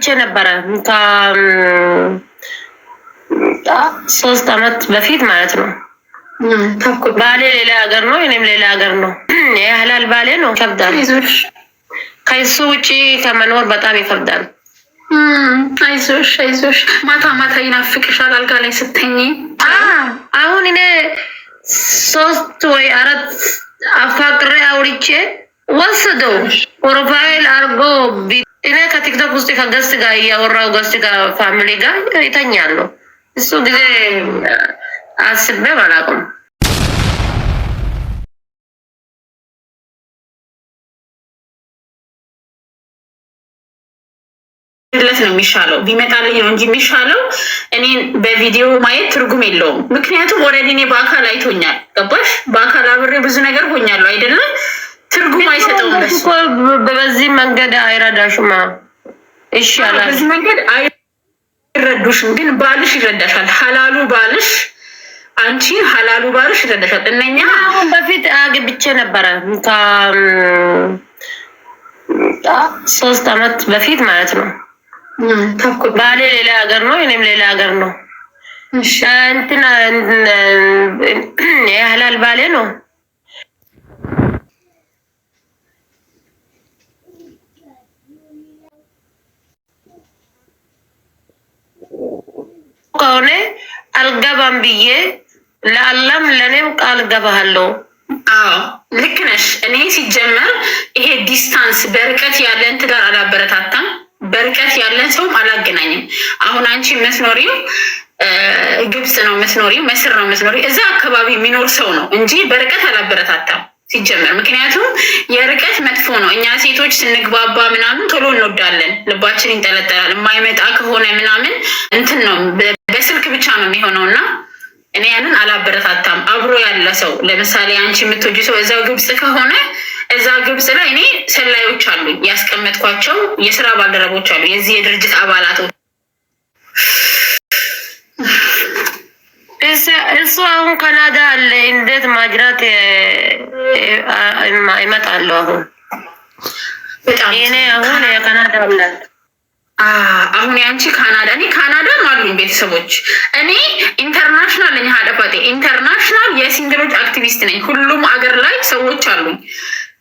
አግብቼ ነበረ ከ3 አመት በፊት ማለት ነው። ባሌ ሌላ ሀገር ነው፣ እኔም ሌላ ሀገር ነው። የሐላል ባሌ ነው። ይከብዳል። ከሱ ውጪ ከመኖር በጣም ይከብዳል። አይዞሽ አይዞሽ። ማታ ማታ ይናፍቅሻል አልጋ ላይ ስተኝ። አሁን እኔ 3 ወይ 4 አፋቅሬ አውርቼ ወሰደው ፕሮፋይል አርጎ እኔ ከቲክቶክ ውስጥ ከገስት ጋር እያወራው ገስት ጋር ፋሚሊ ጋር ይተኛሉ። እሱ ጊዜ አስቤ አላውቅም። ለት ነው የሚሻለው ቢመጣልኝ ነው እንጂ የሚሻለው እኔን በቪዲዮ ማየት ትርጉም የለውም። ምክንያቱም ኦልሬዲ እኔ በአካል አይቶኛል። ገባሽ? በአካል አብሬ ብዙ ነገር ሆኛለሁ አይደለም? ትርጉም አይሰጠውም። በዚህ መንገድ አይረዳሽማ። ይሻላል። በዚህ መንገድ አይረዱሽም፣ ግን ባልሽ ይረዳሻል። ሐላሉ ባልሽ አንቺን ሐላሉ ባልሽ ይረዳሻል። እነኛ አሁን በፊት አግብቼ ነበረ ከ3 አመት በፊት ማለት ነው። ባሌ ሌላ ሀገር ነው፣ እኔም ሌላ ሀገር ነው። እንትና የሐላል ባሌ ነው። ከሆነ አልገባም ብዬ ለአላም ለኔም ቃል ገባሃለሁ። አዎ ልክ ነሽ። እኔ ሲጀመር ይሄ ዲስታንስ በርቀት ያለን ትዳር አላበረታታም፣ በርቀት ያለን ሰውም አላገናኝም። አሁን አንቺ የምትኖሪው ግብጽ ነው የምትኖሪው፣ መስር ነው የምትኖሪው፣ እዛ አካባቢ የሚኖር ሰው ነው እንጂ በርቀት አላበረታታም ሲጀመር። ምክንያቱም የርቀት መጥፎ ነው። እኛ ሴቶች ስንግባባ ምናምን ቶሎ እንወዳለን፣ ልባችን ይንጠለጠላል። የማይመጣ ከሆነ ምናምን እንትን ነው በስልክ ብቻ ነው የሚሆነው እና እኔ ያንን አላበረታታም። አብሮ ያለ ሰው ለምሳሌ አንቺ የምትወጂ ሰው እዛው ግብጽ ከሆነ እዛ ግብጽ ላይ እኔ ሰላዮች አሉ፣ ያስቀመጥኳቸው የስራ ባልደረቦች አሉ፣ የዚህ የድርጅት አባላቶች። እሱ አሁን ካናዳ አለ። እንዴት ማጅራት ይመጣሉ? አሁን እኔ አሁን የካናዳ አለ። አሁን ያንቺ ካናዳ፣ እኔ ካናዳም አሉኝ ቤተሰቦች። እኔ ኢንተርናሽናል ነኝ ሀደፋቴ፣ ኢንተርናሽናል የሲንግሎች አክቲቪስት ነኝ። ሁሉም አገር ላይ ሰዎች አሉኝ።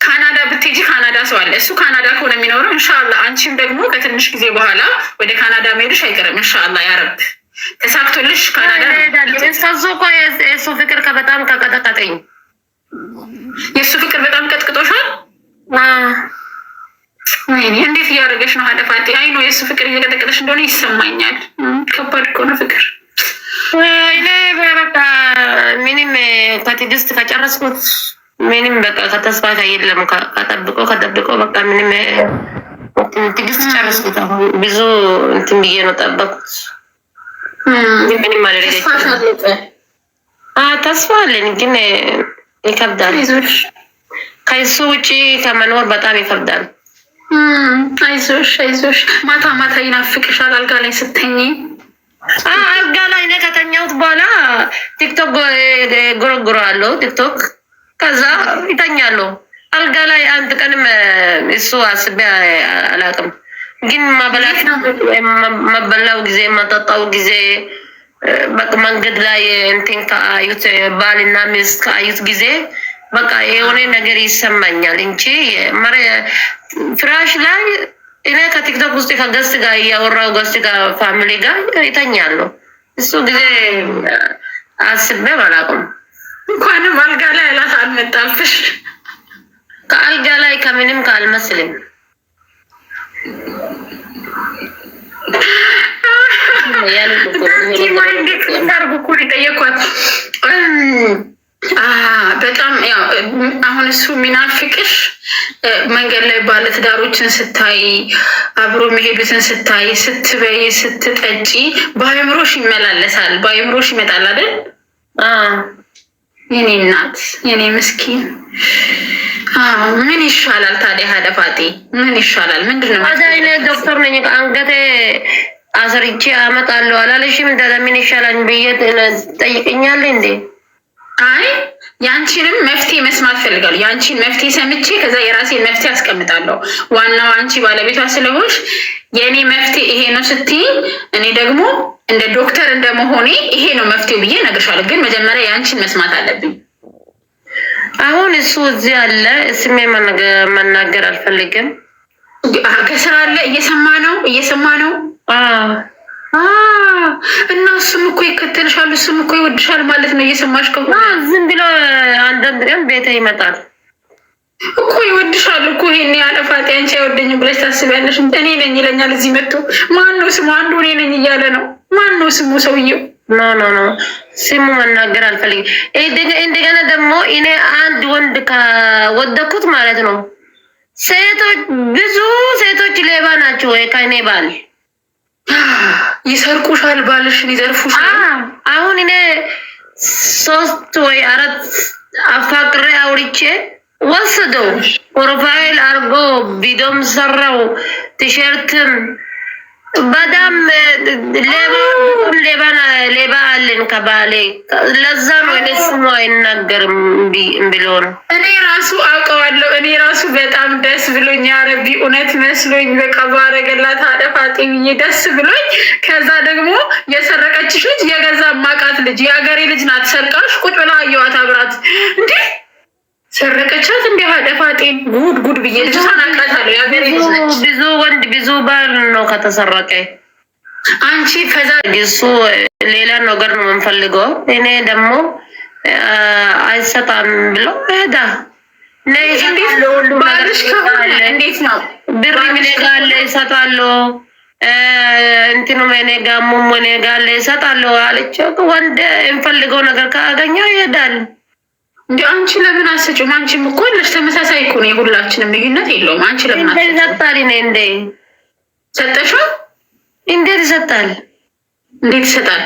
ካናዳ ብትሄጂ ካናዳ ሰው አለ። እሱ ካናዳ ከሆነ የሚኖረው እንሻላ። አንቺም ደግሞ ከትንሽ ጊዜ በኋላ ወደ ካናዳ መሄድሽ አይቀርም እንሻላ። ያረብ ተሳክቶልሽ ካናዳ እሱ እኮ የእሱ ፍቅር በጣም ከቀጠቀጠኝ። የእሱ ፍቅር በጣም ቀጥቅጦሻል? ወይኔ እንዴት እያደረገሽ ነው ሀደፋቴ? አይ ነው የእሱ ፍቅር እየቀጠቀጠሽ እንደሆነ ይሰማኛል። ከባድ ከሆነ ፍቅር ወይኔ በቃ ምንም ከትዕግስት ከጨረስኩት ምንም በቃ ከተስፋ የለም። ከጠብቆ በቃ ምንም ትዕግስት ጨረስኩት። አሁን ብዙ እንትን ብዬ ነው ጠበቁት። ምንም አደረገች። ተስፋ አለኝ ግን ይከብዳል። ከሱ ውጪ ከመኖር በጣም ይከብዳል። አይዞሽ አይዞሽ። ማታ ማታ ይናፍቅሻል አልጋ ላይ ስተኝ። አልጋ ላይ እኔ ከተኛሁት በኋላ ቲክቶክ ጎረጎራለሁ ቲክቶክ፣ ከዛ ይተኛለሁ አልጋ ላይ። አንድ ቀንም እሱ አስቤ አላውቅም። ግን መበላው ጊዜ መጠጣው ጊዜ በቃ መንገድ ላይ እንትን ከአዩት ባልና ሚስት ከአዩት ጊዜ በቃ የሆነ ነገር ይሰማኛል እንጂ ፍራሽ ላይ እኔ ከቲክቶክ ውስጥ ከገስት ጋር እያወራው ገስት ጋር ፋሚሊ ጋር ይተኛሉ። እሱ ጊዜ አስቤ አላውቅም። እንኳንም አልጋ ላይ አላት አልመጣብሽ። ከአልጋ ላይ ከምንም ካልመስልም በጣም ያው አሁን እሱ የሚናፍቅሽ መንገድ ላይ ባለትዳሮችን ስታይ፣ አብሮ መሄዱትን ስታይ፣ ስትበይ ስትጠጪ በአእምሮሽ ይመላለሳል፣ በአእምሮሽ ይመጣል አይደል? የኔ እናት የኔ ምስኪን። ምን ይሻላል ታዲያ ሀደፋጤ? ምን ይሻላል? ምንድነው? አይኔ ዶክተር ነኝ አንገቴ አሰርቼ አመጣለሁ አላለሽም? ምን ይሻላል ብዬ ጠይቀኛል እንዴ? አይ ያንቺንም መፍትሄ መስማት ፈልጋለሁ። ያንቺን መፍትሄ ሰምቼ ከዛ የራሴን መፍትሄ አስቀምጣለሁ። ዋናው አንቺ ባለቤቷ ስለሆንሽ የኔ መፍትሄ ይሄ ነው ስትይ፣ እኔ ደግሞ እንደ ዶክተር እንደመሆኔ ይሄ ነው መፍትሄው ብዬ እነግርሻለሁ። ግን መጀመሪያ የአንቺን መስማት አለብኝ። አሁን እሱ እዚህ አለ፣ ስሜ መናገር አልፈልግም። ከስራ አለ፣ እየሰማ ነው። እና እሱም እኮ ይከተልሻል፣ እሱም እኮ ይወድሻል ማለት ነው። እየሰማሽ ከሆነ ዝም ብሎ አንዳንድ ቀን ቤተ ይመጣል እኮ ይወድሻል እኮ። ይሄን ያለፋት አንቺ አይወደኝም ብለሽ ታስቢያለሽ? እኔ ነኝ ይለኛል እዚህ መጥቶ። ማነው ስሙ? አንዱ እኔ ነኝ እያለ ነው። ማነው ስሙ ሰውየው? ኖ ስሙ መናገር አልፈልግም። እንደገና ደግሞ እኔ አንድ ወንድ ከወደኩት ማለት ነው፣ ሴቶች ብዙ ሴቶች ሌባ ናቸው። ከእኔ ባል ይሰርቁሻል፣ ባልሽን ይዘርፉሻል። አሁን እኔ 3 ወይ 4 አፋቅሬ አውርቼ ወሰደው፣ ፕሮፋይል አርጎ ቪዲዮም ሰራው፣ ቲሸርትም በጣም ሌባ አለን ከባሌ። ለዛ ነው እኔ ስሙ አይናገርም ብሎ ነው። እኔ ራሱ አውቀዋለሁ። እኔ ራሱ በጣም ደስ ብሎኝ፣ ያረቢ እውነት መስሎኝ፣ በቃ ባረገላት አደፋጤ ብዬ ደስ ብሎኝ። ከዛ ደግሞ የሰረቀችሽ ልጅ የገዛ ማቃት ልጅ የሀገሬ ልጅ ናት። ሰርቃሽ ቁጭ ብላ አየዋት አብራት። እንዴ ሰረቀቻት እንዲ አደፋጤን ጉድ ብዬ ልጅ ሳናቃታለሁ። የሀገሬ ልጅ ነች። ብዙ ወንድ ብዙ ባል ነው ከተሰረቀ። አንቺ ከዛ እሱ ሌላ ነገር ነው የምንፈልገው። እኔ ደግሞ አይሰጣም ብሎ ሄዳ ባልሽ ከሆነ እንዴት ነው ብር ምን ጋለ ይሰጣለሁ፣ እንትኑ ምን ጋር ምን ጋለ ይሰጣለሁ አለች። ወንድ የምፈልገው ነገር ካገኘው ይሄዳል። እንዴ አንቺ ለምን አሰጪም? አንቺም እኮ አለሽ፣ ተመሳሳይ እኮ ነው፣ የሁላችንም ልዩነት የለውም። አንቺ ለምን ይሰጣል? እኔ እንዴ ሰጠሽው? እንዴት ይሰጣል? እንዴት ይሰጣል?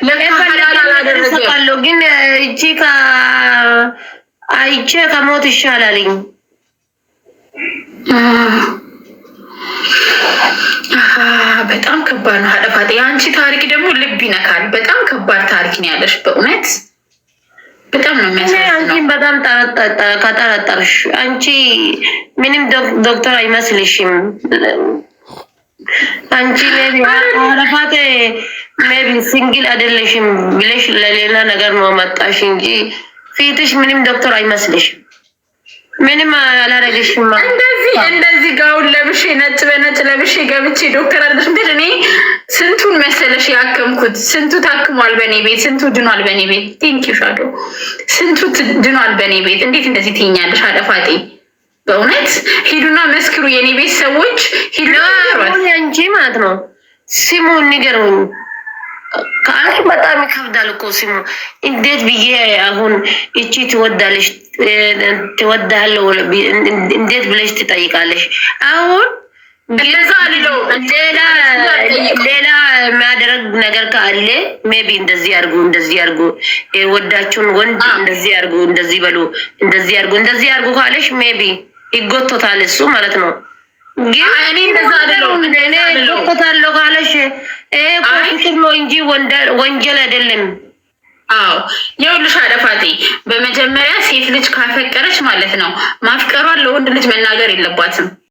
ለካላላደረገው ግን እቺ አይቼ ከሞት ይሻላልኝ። በጣም ከባድ ነው አደፋጤ። የአንቺ ታሪክ ደግሞ ልብ ይነካል። በጣም ከባድ ታሪክ ነው ያለሽ በእውነት በጣም ነው የሚያሳዝነው። አንቺን በጣም ከጠረጠርሽ አንቺ ምንም ዶክተር አይመስልሽም። አንቺ ሜቢ አረፋቴ ሜቢ ሲንግል አይደለሽም ብለሽ ለሌላ ነገር ነው መጣሽ እንጂ ፊትሽ ምንም ዶክተር አይመስልሽም። ምንም አላረገሽም። እንደዚህ ጋውን ለብሼ ነጭ በነጭ ለብሼ ገብቼ ዶክተር አለሽ እንዴ? እኔ ስንቱን መሰለሽ ያከምኩት። ስንቱ ታክሟል በኔ ቤት፣ ስንቱ ድኗል በኔ ቤት። ቴንክ ዩ ሻዶ። ስንቱ ድኗል በኔ ቤት። እንዴት እንደዚህ ትይኛለሽ አደፋጤ? በእውነት ሂዱና መስክሩ የኔ ቤት ሰዎች ሂዱና አንቺ ማለት ነው ስሙ ንገሩኝ። ከአንቺ በጣም ይከብዳል እኮ ስሙ። እንዴት ብዬ አሁን እቺ ትወዳለሽ ትወዳለው እንዴት ብለሽ ትጠይቃለሽ? አሁን ሌላ የሚያደርግ ነገር ካለ ሜቢ እንደዚህ አርጉ ወዳችሁን ወንድ እንደዚህ አርጉ እንደዚህ በሉ እንደዚህ አርጉ ካለሽ ሜቢ ይጎቶታል እሱ ማለት ነው። ግን እኔ እንደዛ አይደለም። እኔ ይጎቶታል ካለሽ ፖለቲክ ነው እንጂ ወንጀል አይደለም። አዎ የውልሽ አደፋጤ፣ በመጀመሪያ ሴት ልጅ ካፈቀረች ማለት ነው ማፍቀሯን ለወንድ ልጅ መናገር የለባትም።